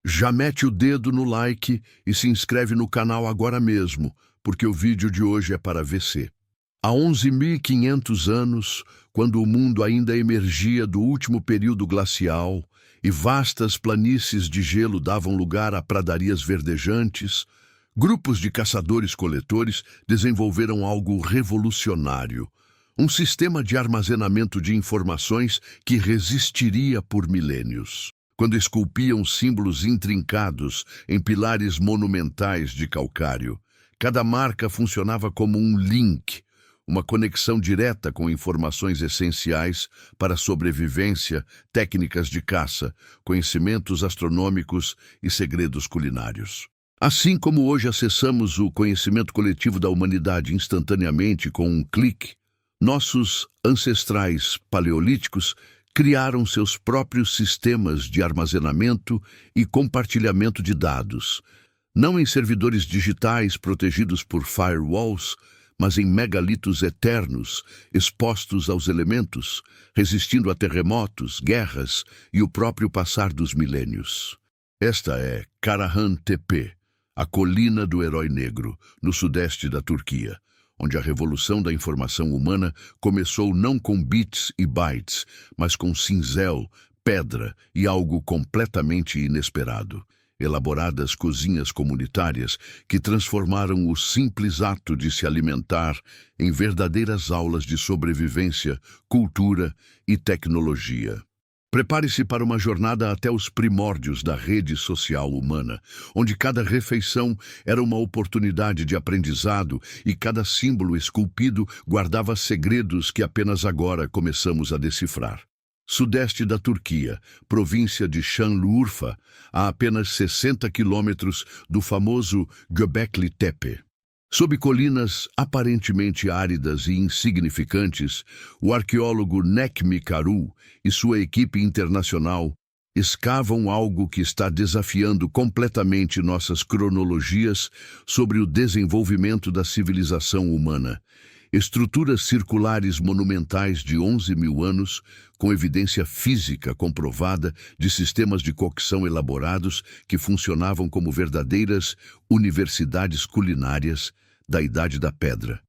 Já mete o dedo no like e se inscreve no canal agora mesmo, porque o vídeo de hoje é para VC. Há 11.500 anos, quando o mundo ainda emergia do último período glacial e vastas planícies de gelo davam lugar a pradarias verdejantes, grupos de caçadores-coletores desenvolveram algo revolucionário, um sistema de armazenamento de informações que resistiria por milênios. Quando esculpiam símbolos intrincados em pilares monumentais de calcário, cada marca funcionava como um link, uma conexão direta com informações essenciais para a sobrevivência, técnicas de caça, conhecimentos astronômicos e segredos culinários. Assim como hoje acessamos o conhecimento coletivo da humanidade instantaneamente com um clique, nossos ancestrais paleolíticos criaram seus próprios sistemas de armazenamento e compartilhamento de dados, não em servidores digitais protegidos por firewalls, mas em megalitos eternos, expostos aos elementos, resistindo a terremotos, guerras e o próprio passar dos milênios. Esta é Karahan Tepe, a colina do herói negro, no sudeste da Turquia, onde a revolução da informação humana começou não com bits e bytes, mas com cinzel, pedra e algo completamente inesperado. Elaboradas cozinhas comunitárias que transformaram o simples ato de se alimentar em verdadeiras aulas de sobrevivência, cultura e tecnologia. Prepare-se para uma jornada até os primórdios da rede social humana, onde cada refeição era uma oportunidade de aprendizado e cada símbolo esculpido guardava segredos que apenas agora começamos a decifrar. Sudeste da Turquia, província de Şanlıurfa, a apenas 60 quilômetros do famoso Göbekli Tepe. Sob colinas aparentemente áridas e insignificantes, o arqueólogo Necmi Karu e sua equipe internacional escavam algo que está desafiando completamente nossas cronologias sobre o desenvolvimento da civilização humana. Estruturas circulares monumentais de 11.000 anos, com evidência física comprovada de sistemas de cocção elaborados que funcionavam como verdadeiras universidades culinárias da Idade da Pedra.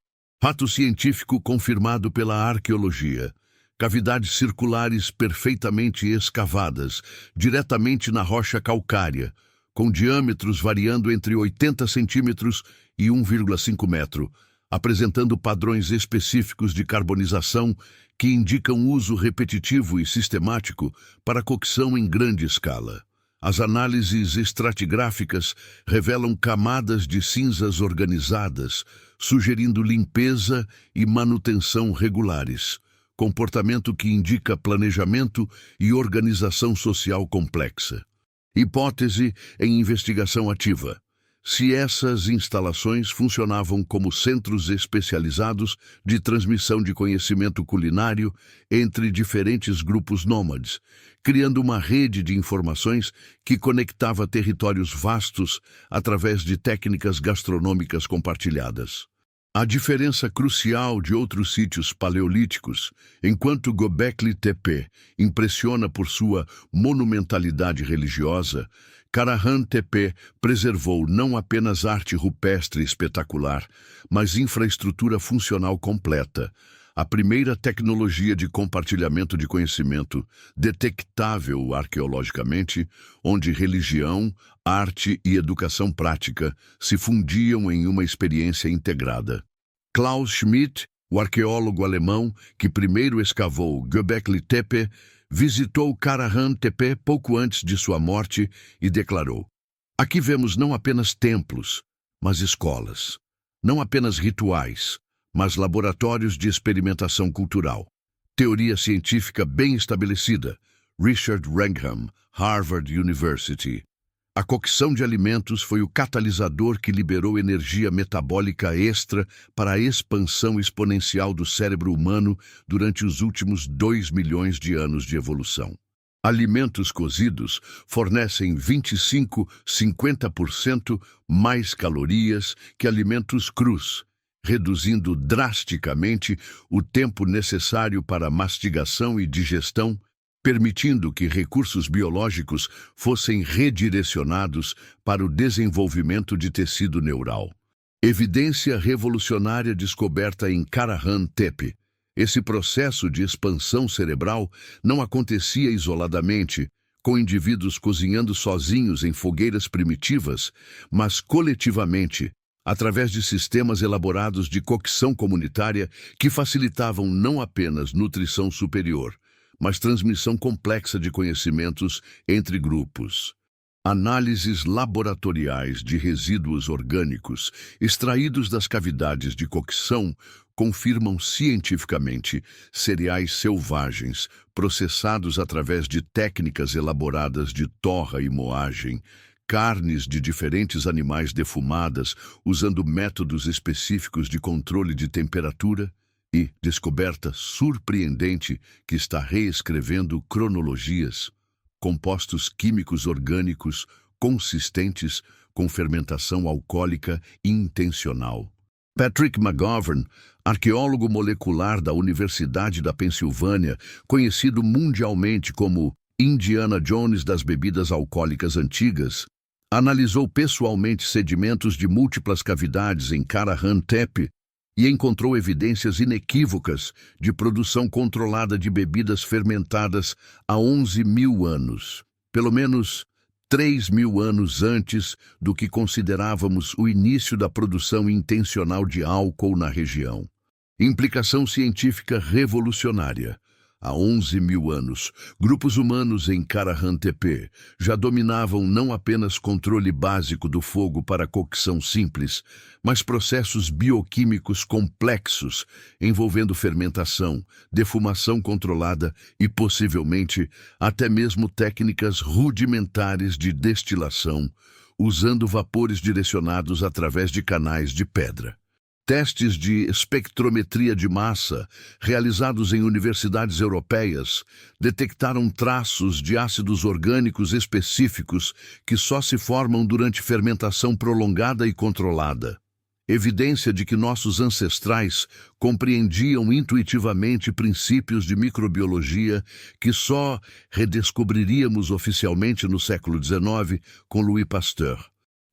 Fato científico confirmado pela arqueologia. Cavidades circulares perfeitamente escavadas, diretamente na rocha calcária, com diâmetros variando entre 80 centímetros e 1,5 metro, apresentando padrões específicos de carbonização que indicam uso repetitivo e sistemático para cocção em grande escala. As análises estratigráficas revelam camadas de cinzas organizadas, sugerindo limpeza e manutenção regulares, comportamento que indica planejamento e organização social complexa. Hipótese em investigação ativa. Se essas instalações funcionavam como centros especializados de transmissão de conhecimento culinário entre diferentes grupos nômades, criando uma rede de informações que conectava territórios vastos através de técnicas gastronômicas compartilhadas. A diferença crucial de outros sítios paleolíticos, enquanto Göbekli Tepe impressiona por sua monumentalidade religiosa, Karahan Tepe preservou não apenas arte rupestre espetacular, mas infraestrutura funcional completa, a primeira tecnologia de compartilhamento de conhecimento detectável arqueologicamente, onde religião, arte e educação prática se fundiam em uma experiência integrada. Klaus Schmidt, o arqueólogo alemão que primeiro escavou Göbekli Tepe, visitou Karahan Tepe pouco antes de sua morte e declarou: "Aqui vemos não apenas templos, mas escolas. Não apenas rituais, mas laboratórios de experimentação cultural. Teoria científica bem estabelecida. Richard Wrangham, Harvard University. A cocção de alimentos foi o catalisador que liberou energia metabólica extra para a expansão exponencial do cérebro humano durante os últimos 2 milhões de anos de evolução. Alimentos cozidos fornecem 25-50% mais calorias que alimentos crus, reduzindo drasticamente o tempo necessário para mastigação e digestão, permitindo que recursos biológicos fossem redirecionados para o desenvolvimento de tecido neural. Evidência revolucionária descoberta em Karahan-Tepe. Esse processo de expansão cerebral não acontecia isoladamente, com indivíduos cozinhando sozinhos em fogueiras primitivas, mas coletivamente, através de sistemas elaborados de cocção comunitária que facilitavam não apenas nutrição superior, mas transmissão complexa de conhecimentos entre grupos. Análises laboratoriais de resíduos orgânicos extraídos das cavidades de cocção confirmam cientificamente cereais selvagens processados através de técnicas elaboradas de torra e moagem, carnes de diferentes animais defumadas usando métodos específicos de controle de temperatura e descoberta surpreendente que está reescrevendo cronologias. Compostos químicos orgânicos consistentes com fermentação alcoólica intencional. Patrick McGovern, arqueólogo molecular da Universidade da Pensilvânia, conhecido mundialmente como Indiana Jones das bebidas alcoólicas antigas, analisou pessoalmente sedimentos de múltiplas cavidades em Karahan-Tepe e encontrou evidências inequívocas de produção controlada de bebidas fermentadas há 11.000 anos, pelo menos 3.000 anos antes do que considerávamos o início da produção intencional de álcool na região. Implicação científica revolucionária. Há 11.000 anos, grupos humanos em Karahan-Tepe já dominavam não apenas controle básico do fogo para cocção simples, mas processos bioquímicos complexos envolvendo fermentação, defumação controlada e, possivelmente, até mesmo técnicas rudimentares de destilação, usando vapores direcionados através de canais de pedra. Testes de espectrometria de massa, realizados em universidades europeias, detectaram traços de ácidos orgânicos específicos que só se formam durante fermentação prolongada e controlada. Evidência de que nossos ancestrais compreendiam intuitivamente princípios de microbiologia que só redescobriríamos oficialmente no século XIX com Louis Pasteur.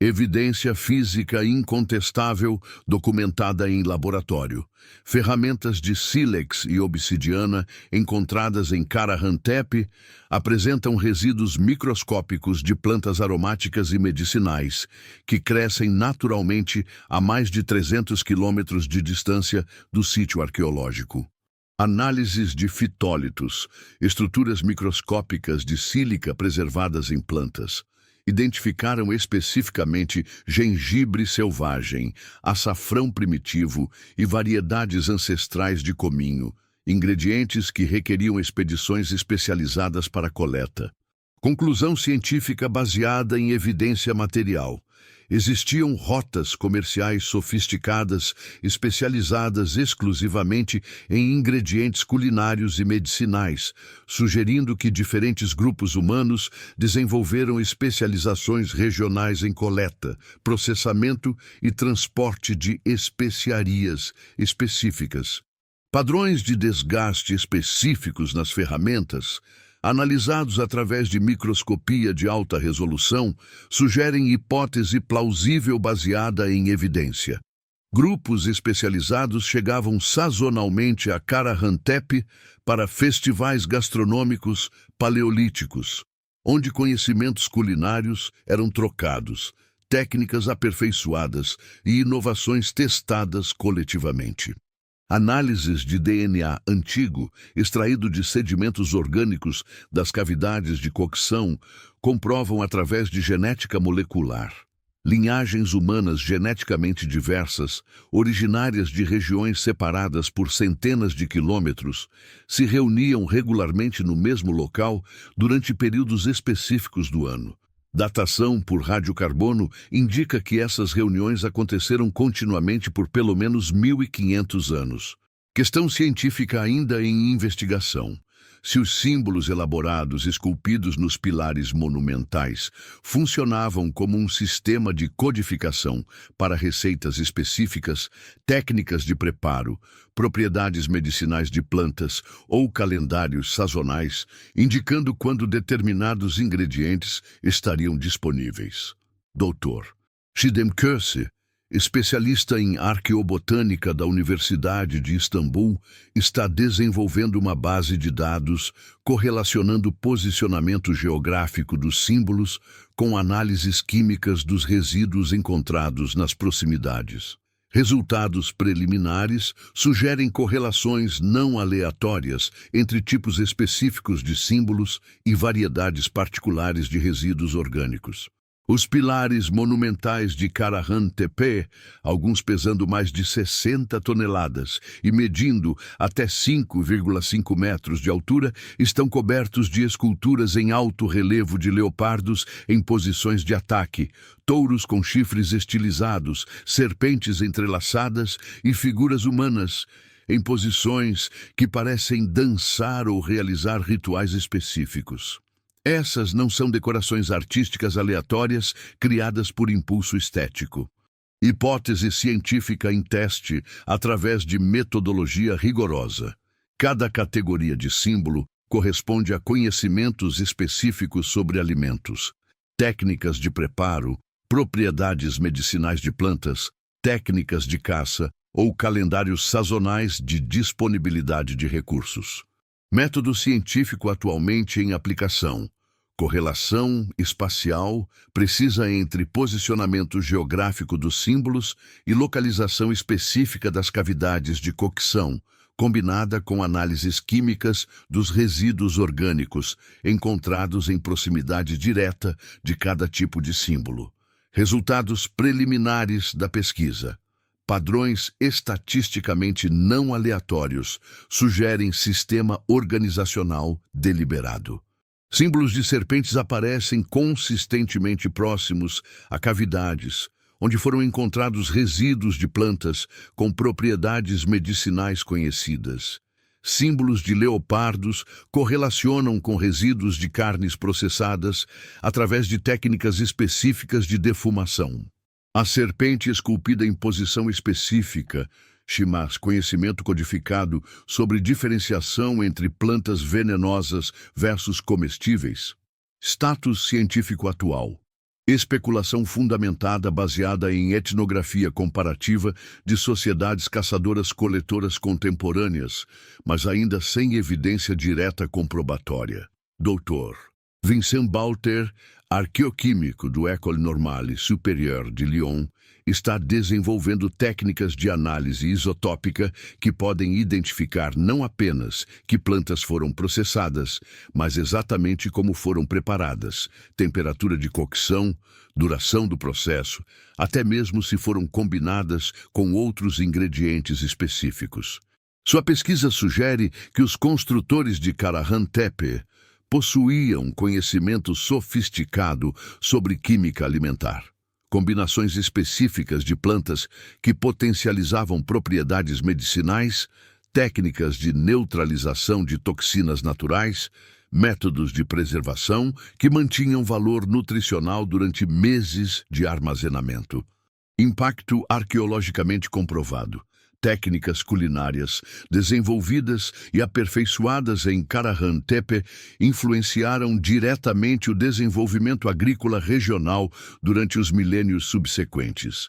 Evidência física incontestável documentada em laboratório. Ferramentas de sílex e obsidiana encontradas em Karahan-Tepe apresentam resíduos microscópicos de plantas aromáticas e medicinais que crescem naturalmente a mais de 300 quilômetros de distância do sítio arqueológico. Análises de fitólitos, estruturas microscópicas de sílica preservadas em plantas, identificaram especificamente gengibre selvagem, açafrão primitivo e variedades ancestrais de cominho, ingredientes que requeriam expedições especializadas para a coleta. Conclusão científica baseada em evidência material. Existiam rotas comerciais sofisticadas, especializadas exclusivamente em ingredientes culinários e medicinais, sugerindo que diferentes grupos humanos desenvolveram especializações regionais em coleta, processamento e transporte de especiarias específicas. Padrões de desgaste específicos nas ferramentas, analisados através de microscopia de alta resolução, sugerem hipótese plausível baseada em evidência. Grupos especializados chegavam sazonalmente a Karahan-Tepe para festivais gastronômicos paleolíticos, onde conhecimentos culinários eram trocados, técnicas aperfeiçoadas e inovações testadas coletivamente. Análises de DNA antigo, extraído de sedimentos orgânicos das cavidades de cocção, comprovam através de genética molecular. Linhagens humanas geneticamente diversas, originárias de regiões separadas por centenas de quilômetros, se reuniam regularmente no mesmo local durante períodos específicos do ano. Datação por radiocarbono indica que essas reuniões aconteceram continuamente por pelo menos 1.500 anos. Questão científica ainda em investigação. se os símbolos elaborados esculpidos nos pilares monumentais funcionavam como um sistema de codificação para receitas específicas, técnicas de preparo, propriedades medicinais de plantas ou calendários sazonais, indicando quando determinados ingredientes estariam disponíveis. Dr. Çiğdem Köse, especialista em arqueobotânica da Universidade de Istambul, está desenvolvendo uma base de dados correlacionando o posicionamento geográfico dos símbolos com análises químicas dos resíduos encontrados nas proximidades. Resultados preliminares sugerem correlações não aleatórias entre tipos específicos de símbolos e variedades particulares de resíduos orgânicos. Os pilares monumentais de Karahan Tepe, alguns pesando mais de 60 toneladas e medindo até 5,5 metros de altura, estão cobertos de esculturas em alto relevo de leopardos em posições de ataque, touros com chifres estilizados, serpentes entrelaçadas e figuras humanas em posições que parecem dançar ou realizar rituais específicos. Essas não são decorações artísticas aleatórias criadas por impulso estético. Hipótese científica em teste através de metodologia rigorosa. Cada categoria de símbolo corresponde a conhecimentos específicos sobre alimentos, técnicas de preparo, propriedades medicinais de plantas, técnicas de caça ou calendários sazonais de disponibilidade de recursos. Método científico atualmente em aplicação. Correlação espacial precisa entre posicionamento geográfico dos símbolos e localização específica das cavidades de cocção, combinada com análises químicas dos resíduos orgânicos encontrados em proximidade direta de cada tipo de símbolo. Resultados preliminares da pesquisa. Padrões estatisticamente não aleatórios sugerem sistema organizacional deliberado. Símbolos de serpentes aparecem consistentemente próximos a cavidades, onde foram encontrados resíduos de plantas com propriedades medicinais conhecidas. Símbolos de leopardos correlacionam com resíduos de carnes processadas através de técnicas específicas de defumação. A serpente esculpida em posição específica, Shimas, conhecimento codificado sobre diferenciação entre plantas venenosas versus comestíveis. Status científico atual. Especulação fundamentada baseada em etnografia comparativa de sociedades caçadoras-coletoras contemporâneas, mas ainda sem evidência direta comprobatória. Dr. Vincent Balter, arqueoquímico do École Normale Supérieure de Lyon, está desenvolvendo técnicas de análise isotópica que podem identificar não apenas que plantas foram processadas, mas exatamente como foram preparadas, temperatura de cocção, duração do processo, até mesmo se foram combinadas com outros ingredientes específicos. Sua pesquisa sugere que os construtores de Karahan Tepe possuíam conhecimento sofisticado sobre química alimentar. Combinações específicas de plantas que potencializavam propriedades medicinais, técnicas de neutralização de toxinas naturais, métodos de preservação que mantinham valor nutricional durante meses de armazenamento. Impacto arqueologicamente comprovado. Técnicas culinárias desenvolvidas e aperfeiçoadas em Karahan Tepe influenciaram diretamente o desenvolvimento agrícola regional durante os milênios subsequentes.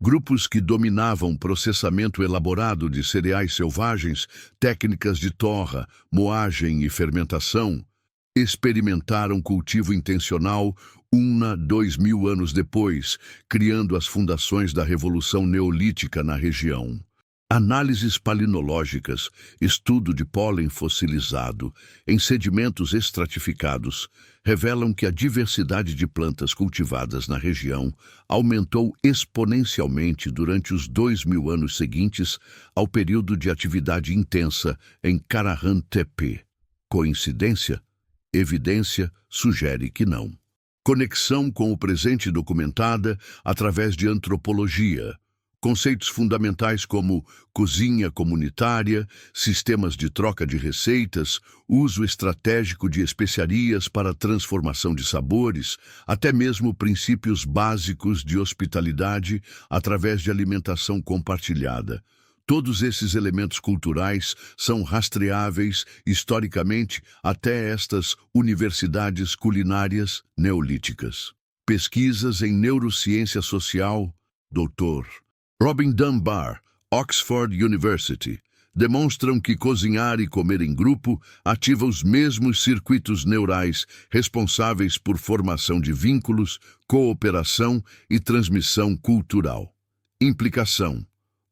Grupos que dominavam processamento elaborado de cereais selvagens, técnicas de torra, moagem e fermentação, experimentaram cultivo intencional 2.000 anos depois, criando as fundações da Revolução Neolítica na região. Análises palinológicas, estudo de pólen fossilizado em sedimentos estratificados, revelam que a diversidade de plantas cultivadas na região aumentou exponencialmente durante os 2.000 anos seguintes ao período de atividade intensa em Karahan Tepe. Coincidência? Evidência sugere que não. Conexão com o presente documentada através de antropologia. Conceitos fundamentais como cozinha comunitária, sistemas de troca de receitas, uso estratégico de especiarias para transformação de sabores, até mesmo princípios básicos de hospitalidade através de alimentação compartilhada. Todos esses elementos culturais são rastreáveis historicamente até estas universidades culinárias neolíticas. Pesquisas em neurociência social, Dr. Robin Dunbar, Oxford University, demonstram que cozinhar e comer em grupo ativa os mesmos circuitos neurais responsáveis por formação de vínculos, cooperação e transmissão cultural. Implicação: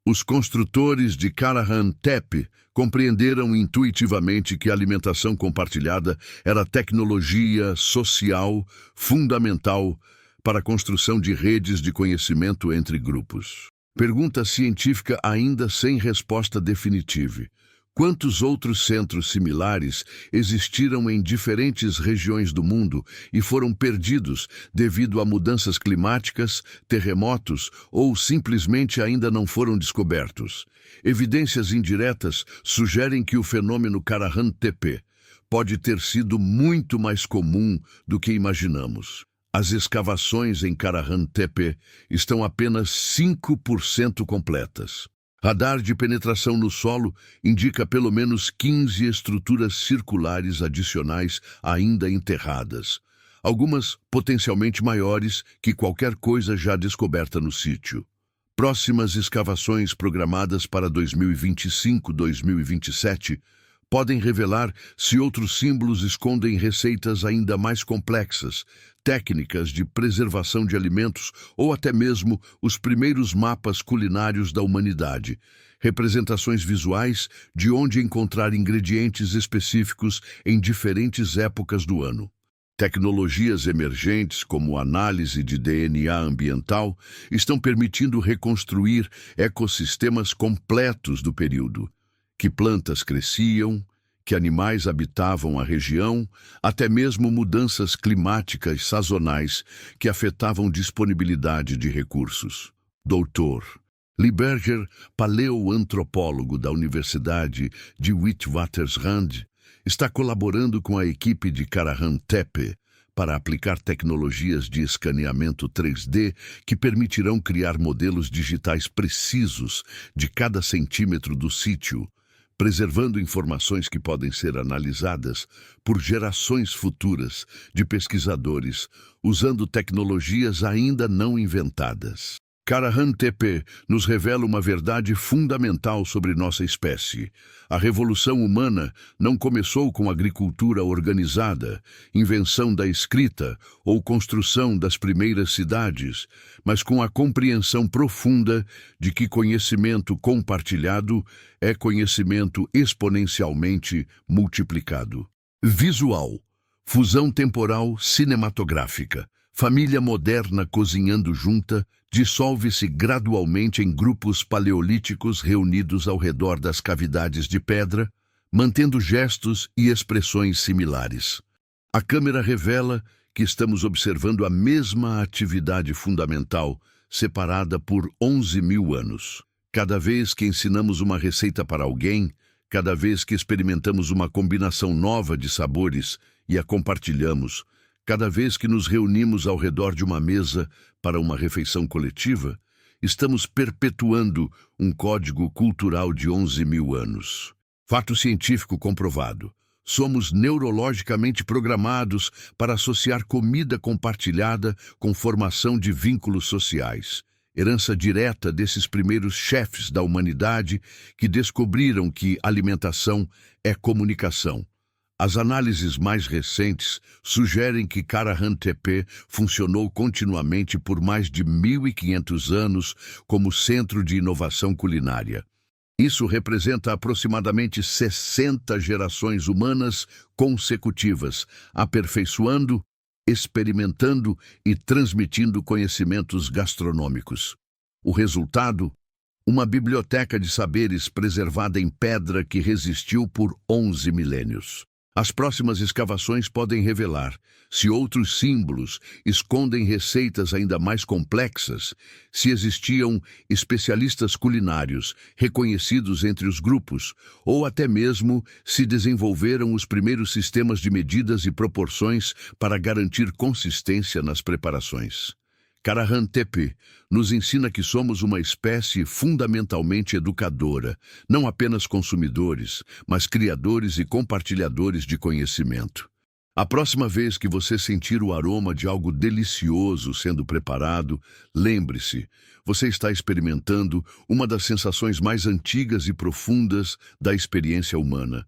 os construtores de Karahan Tepe compreenderam intuitivamente que a alimentação compartilhada era tecnologia social fundamental para a construção de redes de conhecimento entre grupos. Pergunta científica ainda sem resposta definitiva. Quantos outros centros similares existiram em diferentes regiões do mundo e foram perdidos devido a mudanças climáticas, terremotos ou simplesmente ainda não foram descobertos? Evidências indiretas sugerem que o fenômeno Karahan Tepe pode ter sido muito mais comum do que imaginamos. As escavações em Karahan Tepe estão apenas 5% completas. Radar de penetração no solo indica pelo menos 15 estruturas circulares adicionais ainda enterradas, algumas potencialmente maiores que qualquer coisa já descoberta no sítio. Próximas escavações programadas para 2025-2027 podem revelar se outros símbolos escondem receitas ainda mais complexas, técnicas de preservação de alimentos ou até mesmo os primeiros mapas culinários da humanidade, representações visuais de onde encontrar ingredientes específicos em diferentes épocas do ano. Tecnologias emergentes, como análise de DNA ambiental, estão permitindo reconstruir ecossistemas completos do período. Que plantas cresciam, que animais habitavam a região, até mesmo mudanças climáticas sazonais que afetavam disponibilidade de recursos. Dr. Lieberger, paleoantropólogo da Universidade de Witwatersrand, está colaborando com a equipe de Karahan Tepe para aplicar tecnologias de escaneamento 3D que permitirão criar modelos digitais precisos de cada centímetro do sítio, preservando informações que podem ser analisadas por gerações futuras de pesquisadores usando tecnologias ainda não inventadas. Karahan Tepe nos revela uma verdade fundamental sobre nossa espécie. A revolução humana não começou com agricultura organizada, invenção da escrita ou construção das primeiras cidades, mas com a compreensão profunda de que conhecimento compartilhado é conhecimento exponencialmente multiplicado. Visual, fusão temporal cinematográfica. Família moderna cozinhando junta dissolve-se gradualmente em grupos paleolíticos reunidos ao redor das cavidades de pedra, mantendo gestos e expressões similares. A câmera revela que estamos observando a mesma atividade fundamental, separada por 11.000 anos. Cada vez que ensinamos uma receita para alguém, cada vez que experimentamos uma combinação nova de sabores e a compartilhamos, cada vez que nos reunimos ao redor de uma mesa para uma refeição coletiva, estamos perpetuando um código cultural de 11.000 anos. Fato científico comprovado. Somos neurologicamente programados para associar comida compartilhada com formação de vínculos sociais. Herança direta desses primeiros chefes da humanidade que descobriram que alimentação é comunicação. As análises mais recentes sugerem que Karahan Tepe funcionou continuamente por mais de 1.500 anos como centro de inovação culinária. Isso representa aproximadamente 60 gerações humanas consecutivas, aperfeiçoando, experimentando e transmitindo conhecimentos gastronômicos. O resultado? Uma biblioteca de saberes preservada em pedra que resistiu por 11 milênios. As próximas escavações podem revelar se outros símbolos escondem receitas ainda mais complexas, se existiam especialistas culinários reconhecidos entre os grupos, ou até mesmo se desenvolveram os primeiros sistemas de medidas e proporções para garantir consistência nas preparações. Karahan Tepe nos ensina que somos uma espécie fundamentalmente educadora, não apenas consumidores, mas criadores e compartilhadores de conhecimento. A próxima vez que você sentir o aroma de algo delicioso sendo preparado, lembre-se, você está experimentando uma das sensações mais antigas e profundas da experiência humana.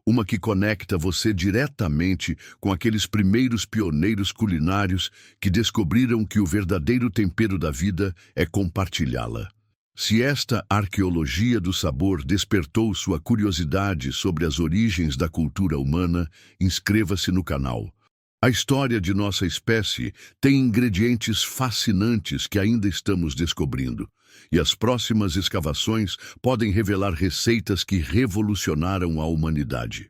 Uma que conecta você diretamente com aqueles primeiros pioneiros culinários que descobriram que o verdadeiro tempero da vida é compartilhá-la. Se esta arqueologia do sabor despertou sua curiosidade sobre as origens da cultura humana, inscreva-se no canal. A história de nossa espécie tem ingredientes fascinantes que ainda estamos descobrindo, e as próximas escavações podem revelar receitas que revolucionaram a humanidade.